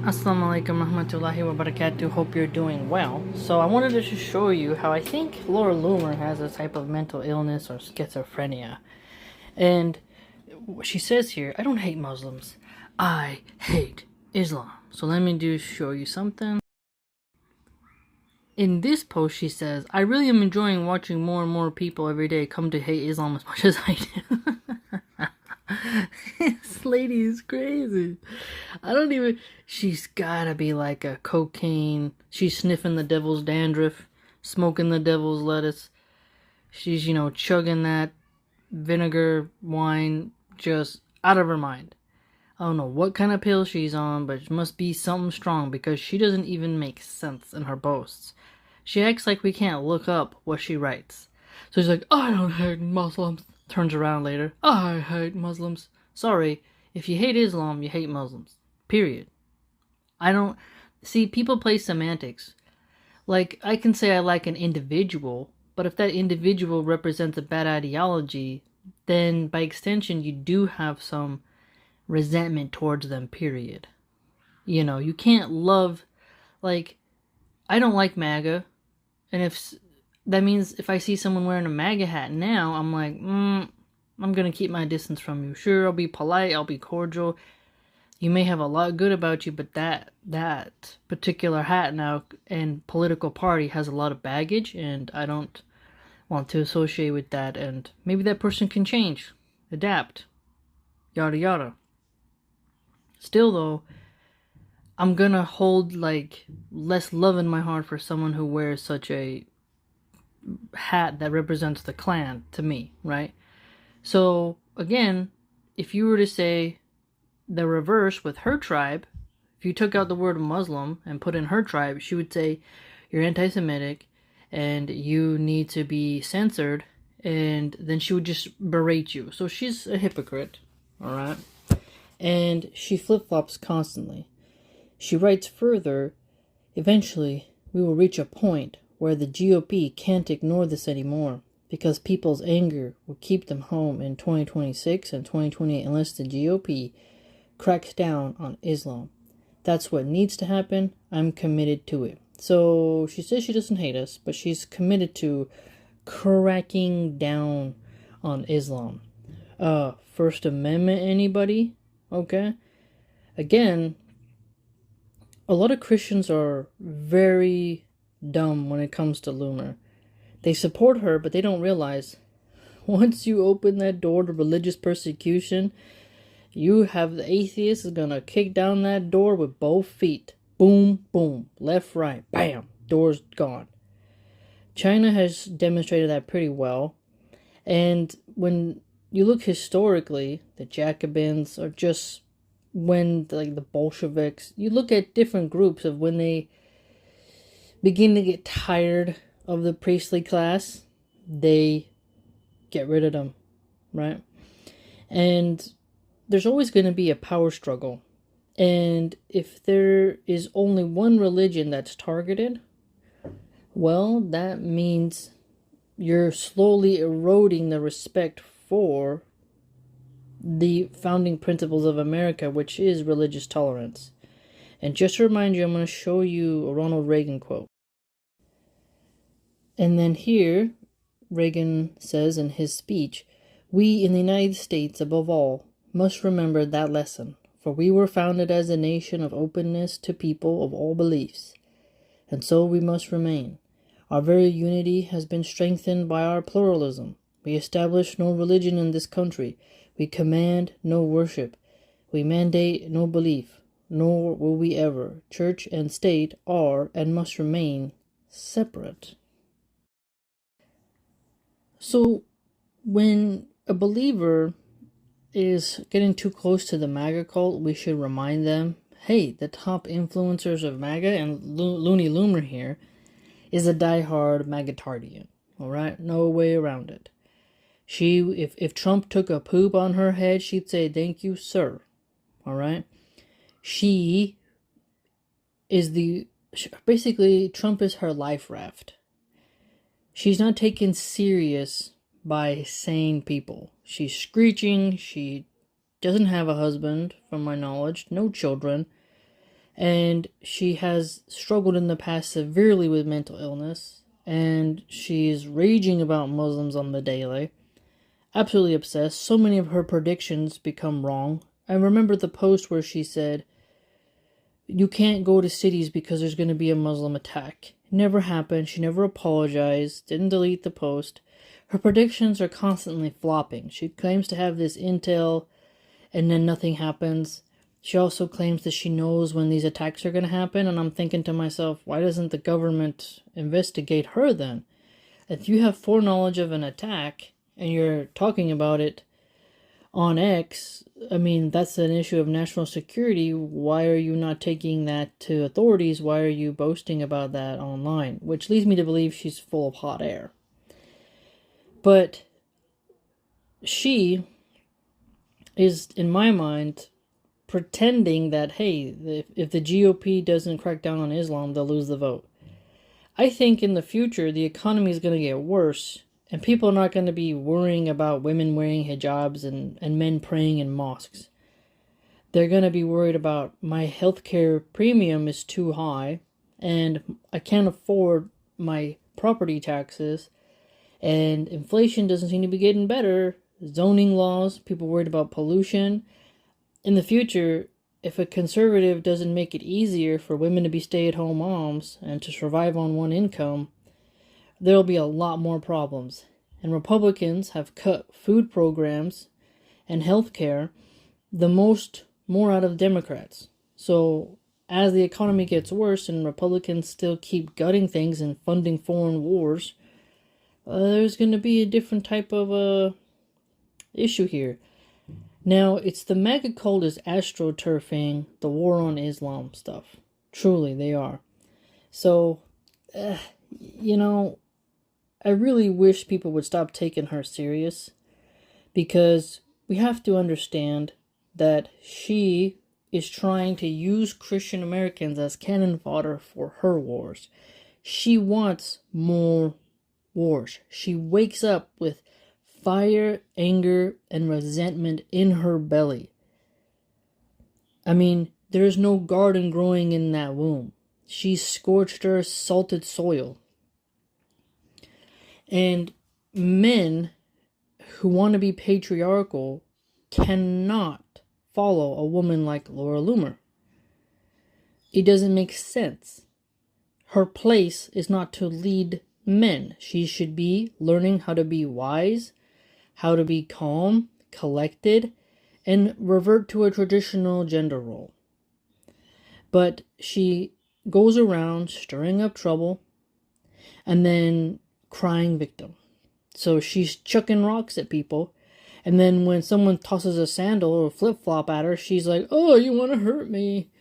Assalamu alaikum rahmatullahi wa barakatuh. Hope you're doing well. So I wanted to just show you how I think Looney-Loomer has a type of mental illness or schizophrenia. And she says here, I don't hate Muslims. I hate Islam. So let me just show you something. In this post, she says, I really am enjoying watching more and more people every day come to hate Islam as much as I do. This lady is crazy. She's gotta be like a cocaine. She's sniffing the devil's dandruff, smoking the devil's lettuce. She's, chugging that vinegar wine just out of her mind. I don't know what kind of pill she's on, but it must be something strong because she doesn't even make sense in her boasts. She acts like we can't look up what she writes. So she's like, I don't hate Muslims. Turns around later, I hate Muslims. Sorry, if you hate Islam, you hate Muslims. Period. People play semantics. Like, I can say I like an individual, but if that individual represents a bad ideology, then by extension you do have some resentment towards them, period. You can't love, I don't like MAGA, and that means if I see someone wearing a MAGA hat now, I'm like, I'm gonna keep my distance from you. Sure, I'll be polite, I'll be cordial. You may have a lot good about you, but that particular hat now and political party has a lot of baggage, and I don't want to associate with that, and maybe that person can change, adapt, yada yada. Still though, I'm gonna hold less love in my heart for someone who wears such a hat that represents the Klan to me, right? So again, if you were to say the reverse with her tribe, if you took out the word Muslim and put in her tribe, she would say you're anti-Semitic and you need to be censored, and then she would just berate you. So she's a hypocrite, all right? And she flip-flops constantly. She writes further, eventually we will reach a point where the GOP can't ignore this anymore because people's anger will keep them home in 2026 and 2028 unless the GOP cracks down on Islam. That's what needs to happen. I'm committed to it. So she says she doesn't hate us, but she's committed to cracking down on Islam. First Amendment, anybody? Okay. Again, a lot of Christians are very dumb when it comes to Loomer. They support her, but they don't realize once you open that door to religious persecution, you have the atheist is gonna kick down that door with both feet. Boom, boom, left, right, bam, door's gone. China has demonstrated that pretty well, and when you look historically, the Jacobins or just when the Bolsheviks, you look at different groups of when they begin to get tired of the priestly class, they get rid of them, right? And there's always going to be a power struggle. And if there is only one religion that's targeted, well, that means you're slowly eroding the respect for the founding principles of America, which is religious tolerance. And just to remind you, I'm going to show you a Ronald Reagan quote. And then here, Reagan says in his speech, we in the United States, above all, must remember that lesson, for we were founded as a nation of openness to people of all beliefs, and so we must remain. Our very unity has been strengthened by our pluralism. We establish no religion in this country. We command no worship. We mandate no belief, nor will we ever. Church and state are and must remain separate. So, when a believer is getting too close to the MAGA cult, we should remind them, hey, the top influencers of MAGA, and Looney-Loomer here, is a diehard MAGA-tardian, alright? No way around it. If Trump took a poop on her head, she'd say, thank you, sir, alright? She is basically, Trump is her life raft. She's not taken serious by sane people. She's screeching. She doesn't have a husband, from my knowledge. No children. And she has struggled in the past severely with mental illness, and she is raging about Muslims on the daily. Absolutely obsessed. So many of her predictions become wrong. I remember the post where she said, "You can't go to cities because there's going to be a Muslim attack." Never happened. She never apologized, didn't delete the post. Her predictions are constantly flopping. She claims to have this intel, and then nothing happens. She also claims that she knows when these attacks are going to happen, and I'm thinking to myself, why doesn't the government investigate her then? If you have foreknowledge of an attack, and you're talking about it on X, I mean, that's an issue of national security. Why are you not taking that to authorities? Why are you boasting about that online? Which leads me to believe she's full of hot air. But she is, in my mind, pretending that, hey, if the GOP doesn't crack down on Islam, they'll lose the vote. I think in the future, the economy is going to get worse, and people are not going to be worrying about women wearing hijabs and men praying in mosques. They're going to be worried about, my healthcare premium is too high, and I can't afford my property taxes, and inflation doesn't seem to be getting better. Zoning laws, people worried about pollution. In the future, if a conservative doesn't make it easier for women to be stay-at-home moms and to survive on one income, there'll be a lot more problems. And Republicans have cut food programs and health care more out of Democrats. So as the economy gets worse and Republicans still keep gutting things and funding foreign wars, there's going to be a different type of issue here. Now, it's the mega cult is astroturfing the war on Islam stuff. Truly, they are. So, I really wish people would stop taking her serious, because we have to understand that she is trying to use Christian Americans as cannon fodder for her wars. She wants more wars. She wakes up with fire, anger, and resentment in her belly. I mean, there is no garden growing in that womb. She's scorched her salted soil. And men who want to be patriarchal cannot follow a woman like Looney-Loomer. It doesn't make sense. Her place is not to lead men. She should be learning how to be wise, how to be calm, collected, and revert to a traditional gender role. But she goes around stirring up trouble and then crying victim. So she's chucking rocks at people, and then when someone tosses a sandal or a flip-flop at her, she's like, "Oh, you want to hurt me?"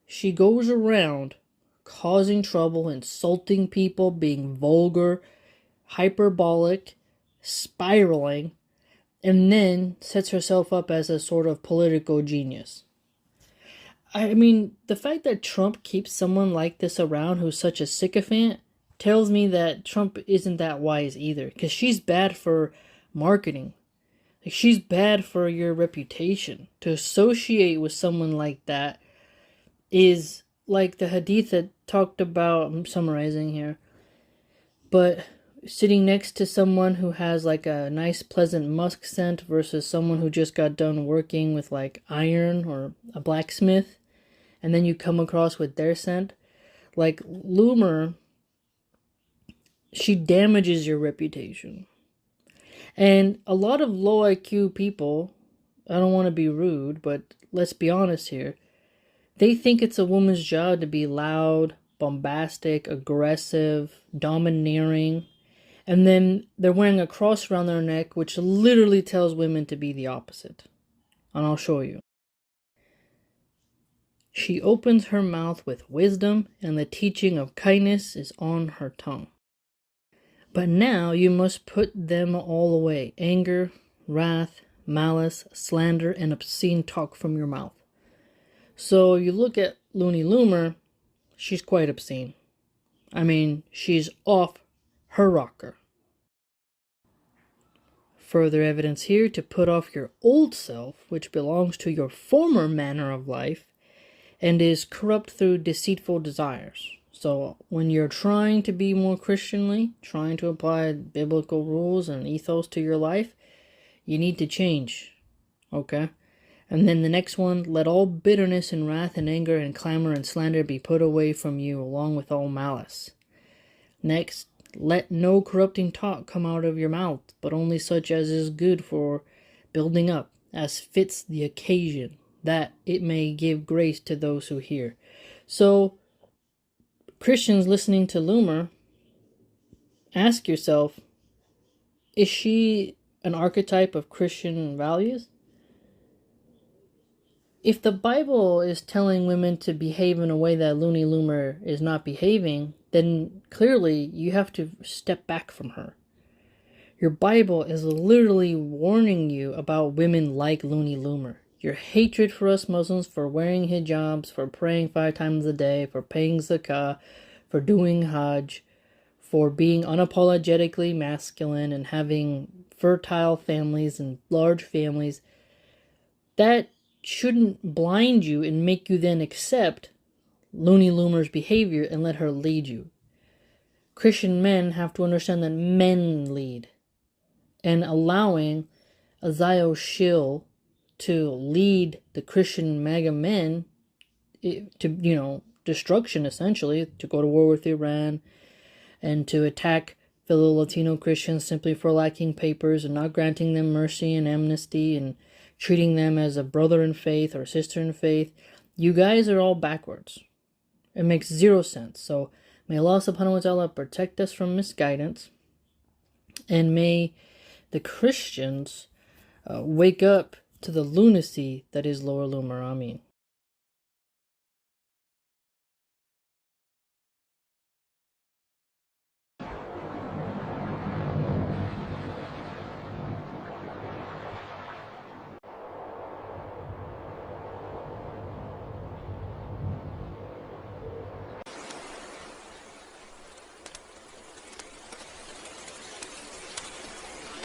She goes around causing trouble, insulting people, being vulgar, hyperbolic, spiraling, and then sets herself up as a sort of political genius. I mean, the fact that Trump keeps someone like this around who's such a sycophant tells me that Trump isn't that wise either, because she's bad for marketing. Like, she's bad for your reputation. To associate with someone like that is like the hadith that talked about, I'm summarizing here, but sitting next to someone who has like a nice pleasant musk scent versus someone who just got done working with like iron or a blacksmith, and then you come across with their scent. Like Loomer, she damages your reputation. And a lot of low IQ people, I don't want to be rude, but let's be honest here, they think it's a woman's job to be loud, bombastic, aggressive, domineering, and then they're wearing a cross around their neck, which literally tells women to be the opposite. And I'll show you. She opens her mouth with wisdom, and the teaching of kindness is on her tongue. But now you must put them all away: anger, wrath, malice, slander, and obscene talk from your mouth. So you look at Looney-Loomer, she's quite obscene. I mean, she's off her rocker. Further evidence here to put off your old self, which belongs to your former manner of life, and is corrupt through deceitful desires. So when you're trying to be more Christianly, trying to apply biblical rules and ethos to your life, you need to change. Okay? And then the next one, let all bitterness and wrath and anger and clamor and slander be put away from you, along with all malice. Next, let no corrupting talk come out of your mouth, but only such as is good for building up, as fits the occasion, that it may give grace to those who hear. So, Christians listening to Loomer, ask yourself, is she an archetype of Christian values? If the Bible is telling women to behave in a way that Looney-Loomer is not behaving, then clearly you have to step back from her. Your Bible is literally warning you about women like Looney-Loomer. Your hatred for us Muslims, for wearing hijabs, for praying 5 times a day, for paying zakah, for doing hajj, for being unapologetically masculine and having fertile families and large families, that shouldn't blind you and make you then accept Looney-Loomer's behavior and let her lead you. Christian men have to understand that men lead. And allowing Azael Shill to lead the Christian MAGA men to, destruction essentially, to go to war with Iran and to attack fellow Latino Christians simply for lacking papers and not granting them mercy and amnesty and treating them as a brother in faith or sister in faith. You guys are all backwards. It makes zero sense. So may Allah subhanahu wa ta'ala protect us from misguidance, and may the Christians wake up to the lunacy that is Lower Loomer. Ameen.